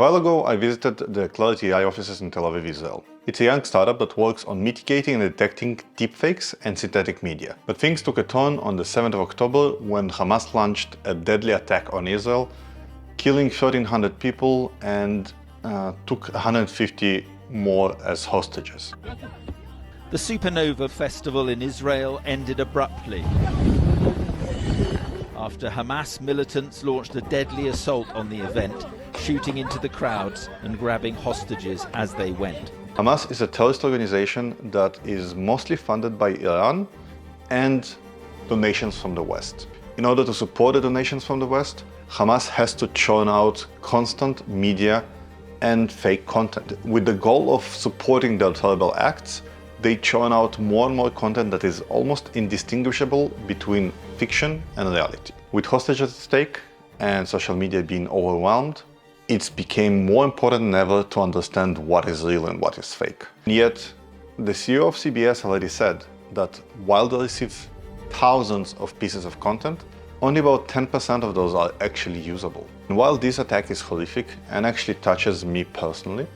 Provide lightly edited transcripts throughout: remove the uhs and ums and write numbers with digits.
A while ago, I visited the Clarity.ai offices in Tel Aviv, Israel. It's a young startup that works on mitigating and detecting deepfakes and synthetic media. But things took a turn on the 7th of October when Hamas launched a deadly attack on Israel, killing 1,300 people and took 150 more as hostages. The Supernova Festival in Israel ended abruptly after Hamas militants launched a deadly assault on the event, shooting into the crowds and grabbing hostages as they went. Hamas is a terrorist organization that is mostly funded by Iran and donations from the West. In order to support the donations from the West, Hamas has to churn out constant media and fake content. With the goal of supporting their terrible acts, they churn out more and more content that is almost indistinguishable between fiction and reality. With hostages at stake and social media being overwhelmed, it's became more important than ever to understand what is real and what is fake. And yet, the CEO of CBS already said that while they receive thousands of pieces of content, only about 10% of those are actually usable. And while this attack is horrific and actually touches me personally,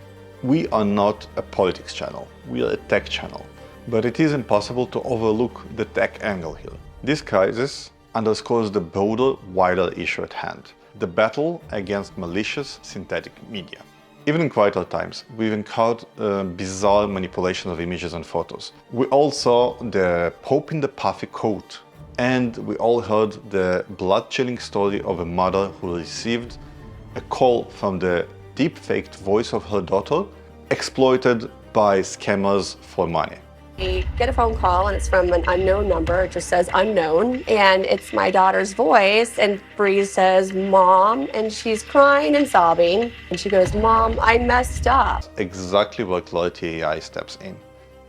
we are not a politics channel, we are a tech channel. But it is impossible to overlook the tech angle here. This crisis underscores the broader, wider issue at hand, the battle against malicious synthetic media. Even in quieter times, we've encountered bizarre manipulation of images and photos. We all saw the Pope in the puffy coat, and we all heard the blood-chilling story of a mother who received a call from the deep-faked voice of her daughter, exploited by scammers for money. We get a phone call and it's from an unknown number. It just says unknown, and it's my daughter's voice, and Bree says, "Mom," and she's crying and sobbing, and she goes, "Mom, I messed up." Exactly where Clarity.ai steps in.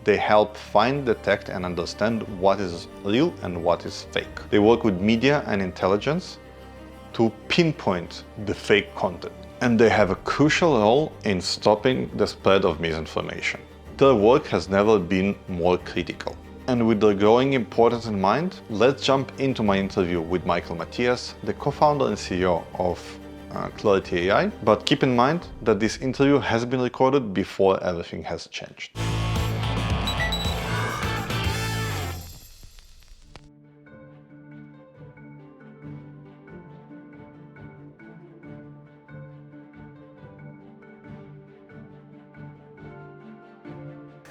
They help find, detect and understand what is real and what is fake. They work with media and intelligence to pinpoint the fake content. And they have a crucial role in stopping the spread of misinformation. Their work has never been more critical. And with their growing importance in mind, let's jump into my interview with Michael Matthias, the co-founder and CEO of Clarity.ai. But keep in mind that this interview has been recorded before everything has changed.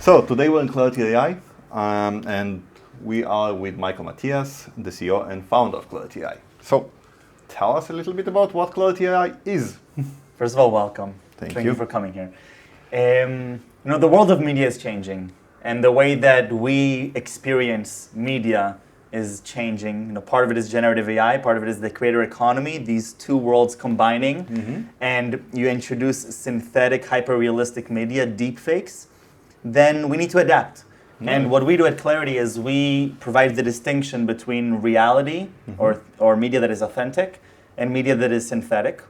So today we're in Clarity.ai and we are with Michael Matthias, the CEO and founder of Clarity.ai. So tell us a little bit about what Clarity.ai is. First of all, welcome. Thank you you for coming here. The world of media is changing, and the way that we experience media is changing. Part of it is generative AI, part of it is the creator economy, these two worlds combining, and you introduce synthetic, hyper-realistic media, deepfakes, then we need to adapt. And what we do at Clarity is we provide the distinction between reality or media that is authentic and media that is synthetic,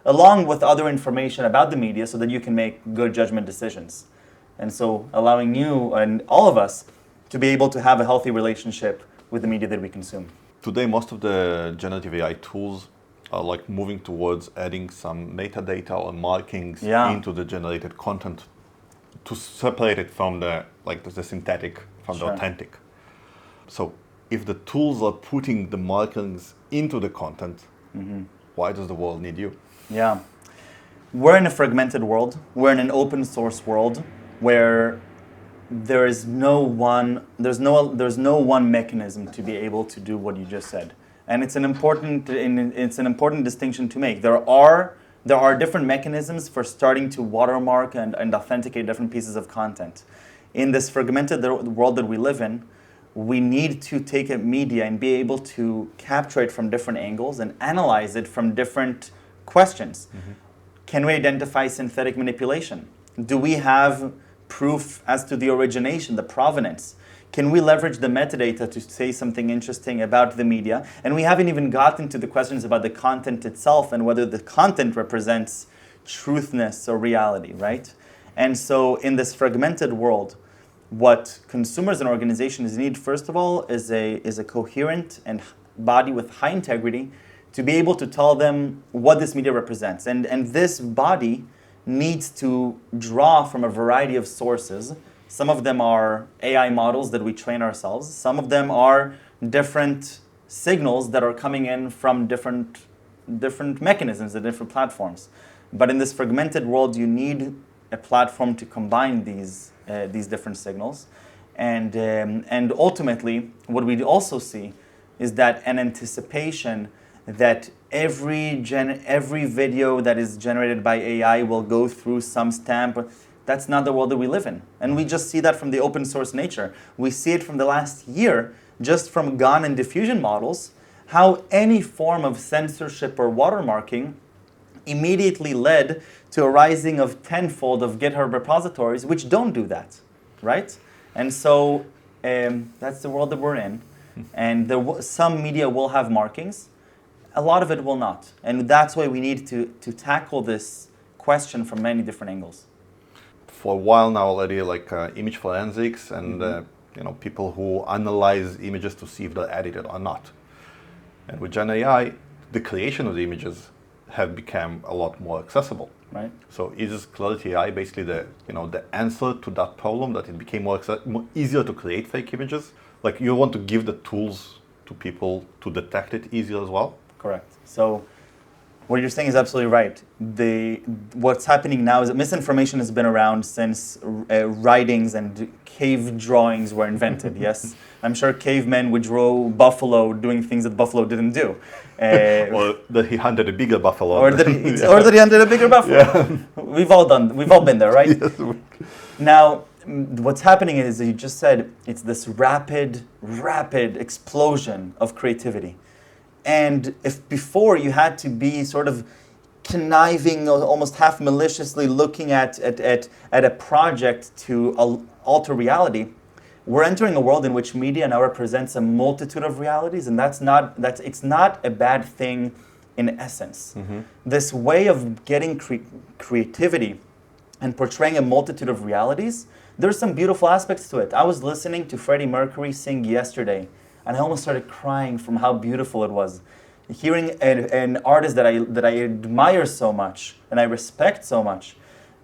along with other information about the media so that you can make good judgment decisions. And so allowing you and all of us to be able to have a healthy relationship with the media that we consume. Today, most of the generative AI tools are like moving towards adding some metadata or markings into the generated content to separate it from the synthetic from the authentic. So if the tools are putting the markings into the content, why does the world need you? Yeah. We're in a fragmented world. We're in an open source world where there's no one mechanism to be able to do what you just said. And it's an important distinction to make. There are different mechanisms for starting to watermark and authenticate different pieces of content. In this fragmented world that we live in, we need to take a media and be able to capture it from different angles and analyze it from different questions. Can we identify synthetic manipulation? Do we have proof as to the origination, the provenance? Can we leverage the metadata to say something interesting about the media? And we haven't even gotten to the questions about the content itself and whether the content represents truthness or reality, right? And so in this fragmented world, what consumers and organizations need, first of all, is a coherent and body with high integrity to be able to tell them what this media represents. And this body needs to draw from a variety of sources. Some of them are AI models that we train ourselves. Some of them are different signals that are coming in from different mechanisms and different platforms. But in this fragmented world, you need a platform to combine these different signals. And ultimately, what we also see is that an anticipation that every video that is generated by AI will go through some stamp. That's not the world that we live in. And we just see that from the open source nature. We see it from the last year, just from GAN and diffusion models, how any form of censorship or watermarking immediately led to a rising of tenfold of GitHub repositories, which don't do that, right? And so that's the world that we're in. And some media will have markings. A lot of it will not. And that's why we need to tackle this question from many different angles. For a while now already, like image forensics and people who analyze images to see if they're edited or not. And with Gen AI, the creation of the images have become a lot more accessible. Right. So is Clarity.ai basically the answer to that problem, that it became more easier to create fake images? Like, you want to give the tools to people to detect it easier as well? Correct. So what you're saying is absolutely right. What's happening now is that misinformation has been around since writings and cave drawings were invented, yes? I'm sure cavemen would draw buffalo doing things that buffalo didn't do. Or that he hunted a bigger buffalo. Or that he hunted a bigger buffalo. Yeah. We've all been there, right? Yes. Now, what's happening is, you just said, it's this rapid explosion of creativity. And if before you had to be sort of conniving, almost half maliciously looking at a project to alter reality, we're entering a world in which media now represents a multitude of realities, and it's not a bad thing in essence. Mm-hmm. This way of getting creativity and portraying a multitude of realities, there's some beautiful aspects to it. I was listening to Freddie Mercury sing yesterday, and I almost started crying from how beautiful it was. Hearing an artist that I admire so much and I respect so much,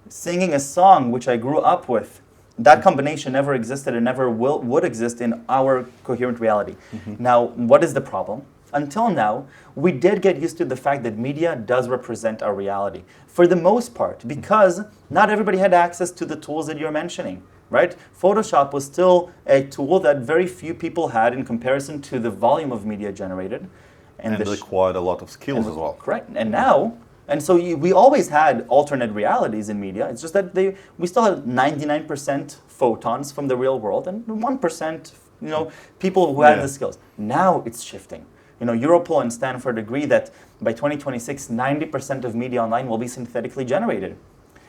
singing a song which I grew up with, that combination never existed and never would exist in our coherent reality. Mm-hmm. Now, what is the problem? Until now, we did get used to the fact that media does represent our reality, for the most part, because not everybody had access to the tools that you're mentioning. Right? Photoshop was still a tool that very few people had in comparison to the volume of media generated. And it required a lot of skills as well. Correct. And so we always had alternate realities in media. It's just that we still had 99% photons from the real world and 1%, people who had the skills. Now it's shifting. Europol and Stanford agree that by 2026, 90% of media online will be synthetically generated.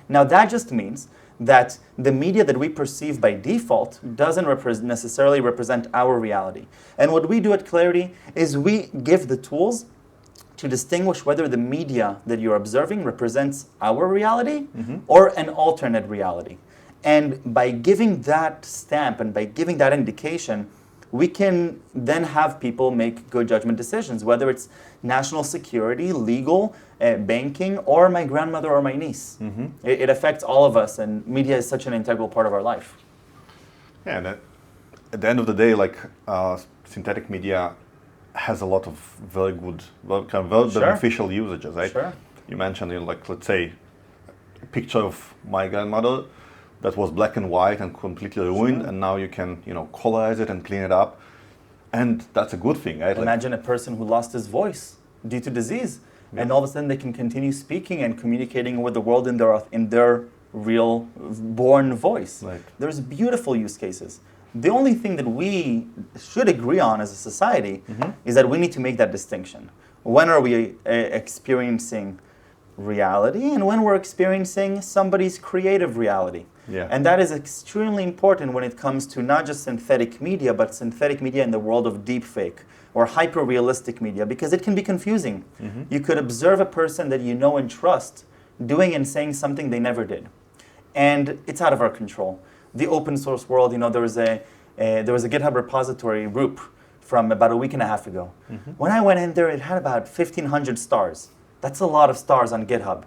Now that just means that the media that we perceive by default doesn't necessarily represent our reality. And what we do at Clarity is we give the tools to distinguish whether the media that you're observing represents our reality or an alternate reality. And by giving that stamp and by giving that indication, we can then have people make good judgment decisions, whether it's national security, legal, banking, or my grandmother or my niece. Mm-hmm. It affects all of us, and media is such an integral part of our life. Yeah, and at the end of the day, synthetic media has a lot of very good, very beneficial usages, right? Sure. You mentioned, let's say, a picture of my grandmother that was black and white and completely ruined, and now you can, colorize it and clean it up, and that's a good thing, right? Imagine a person who lost his voice due to disease, and all of a sudden they can continue speaking and communicating with the world in their real born voice. Right. There's beautiful use cases. The only thing that we should agree on as a society is that we need to make that distinction. When are we experiencing reality and when we're experiencing somebody's creative reality? Yeah. And that is extremely important when it comes to not just synthetic media, but synthetic media in the world of deepfake or hyper-realistic media, because it can be confusing. Mm-hmm. You could observe a person that you know and trust doing and saying something they never did. And it's out of our control. The open source world, there was a GitHub repository, Roop, from about a week and a half ago. Mm-hmm. When I went in there, it had about 1,500 stars. That's a lot of stars on GitHub.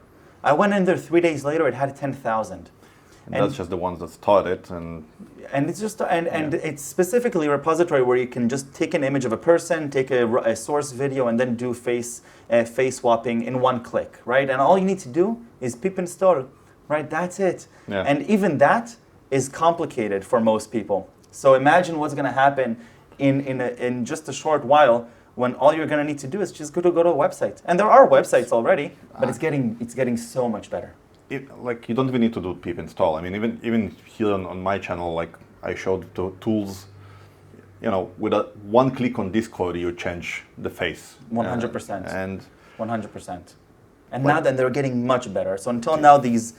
I went in there 3 days later, it had 10,000. And that's just the ones that started, and it's just and it's specifically a repository where you can just take an image of a person, take a source video, and then do face swapping in one click, right? And all you need to do is pip install, right? That's it. Yeah. And even that is complicated for most people. So imagine what's going to happen in just a short while when all you're going to need to do is just go to a website. And there are websites already, but it's getting so much better. Like you don't even need to do pip install. I mean, even here on my channel, like I showed the tools, you know, with one click on Discord, you change the face. 100%. And 100%. And now then they're getting much better. So until now, these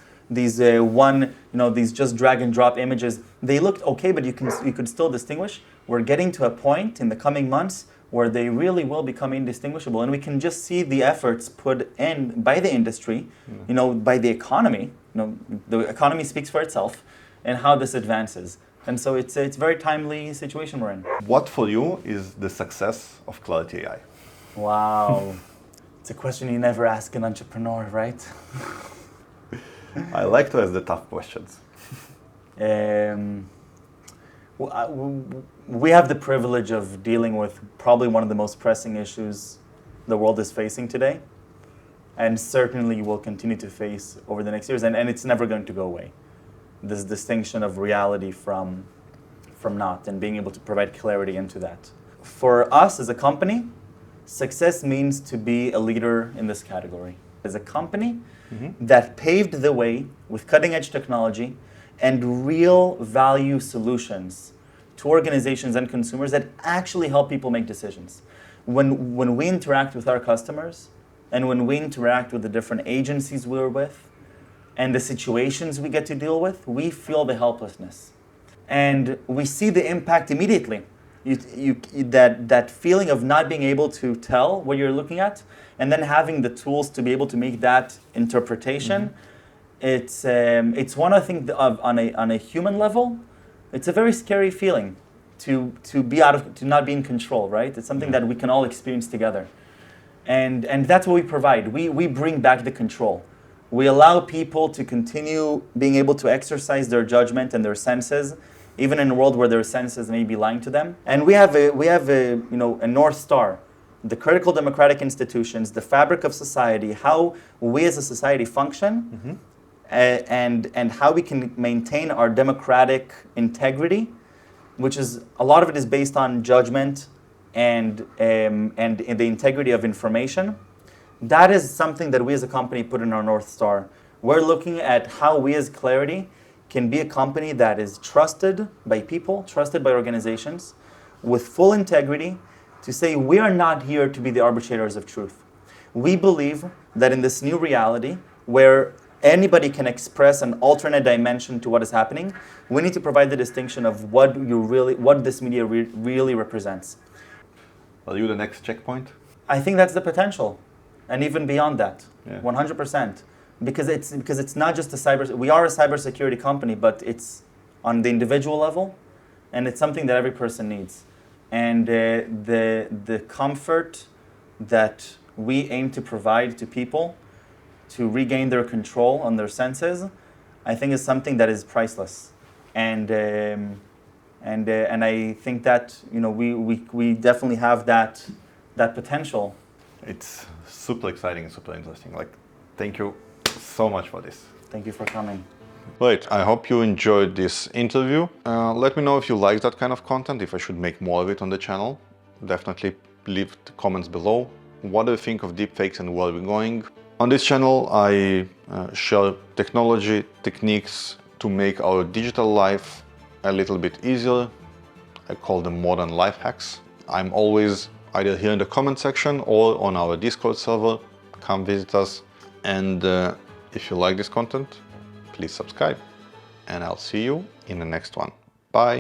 just drag and drop images, they looked okay, but you could still distinguish. We're getting to a point in the coming months where they really will become indistinguishable, and we can just see the efforts put in by the industry, you know, by the economy. You know, the economy speaks for itself, and how this advances. And so it's a very timely situation we're in. What for you is the success of Clarity.ai? Wow, it's a question you never ask an entrepreneur, right? I like to ask the tough questions. We have the privilege of dealing with probably one of the most pressing issues the world is facing today, and certainly will continue to face over the next years, and it's never going to go away. This distinction of reality from not, and being able to provide clarity into that. For us as a company, success means to be a leader in this category. As a company that paved the way with cutting-edge technology and real value solutions to organizations and consumers that actually help people make decisions. When we interact with our customers, and when we interact with the different agencies we're with, and the situations we get to deal with, we feel the helplessness. And we see the impact immediately. That feeling of not being able to tell what you're looking at, and then having the tools to be able to make that interpretation, it's one, I think, on a human level, it's a very scary feeling to not be in control, right? It's something that we can all experience together. And that's what we provide. We bring back the control. We allow people to continue being able to exercise their judgment and their senses, even in a world where their senses may be lying to them. And we have a North Star, the critical democratic institutions, the fabric of society, how we as a society function, and how we can maintain our democratic integrity, which is a lot of it is based on judgment and the integrity of information. That is something that we as a company put in our North Star. We're looking at how we as Clarity can be a company that is trusted by people, trusted by organizations, with full integrity, to say we are not here to be the arbitrators of truth. We believe that in this new reality, where anybody can express an alternate dimension to what is happening, we need to provide the distinction of what this media really represents. Are you the next checkpoint? I think that's the potential, and even beyond that, 100%. Because it's not just we are a cybersecurity company, but it's on the individual level, and it's something that every person needs. And the comfort that we aim to provide to people to regain their control on their senses, I think is something that is priceless. And I think that we definitely have that potential. It's super exciting and super interesting. Like, thank you so much for this. Thank you for coming. Right, I hope you enjoyed this interview. Let me know if you like that kind of content, if I should make more of it on the channel. Definitely leave the comments below. What do you think of deepfakes and where we're going? On this channel, I share technology, techniques to make our digital life a little bit easier. I call them modern life hacks. I'm always either here in the comment section or on our Discord server. Come visit us. And if you like this content, please subscribe. And I'll see you in the next one.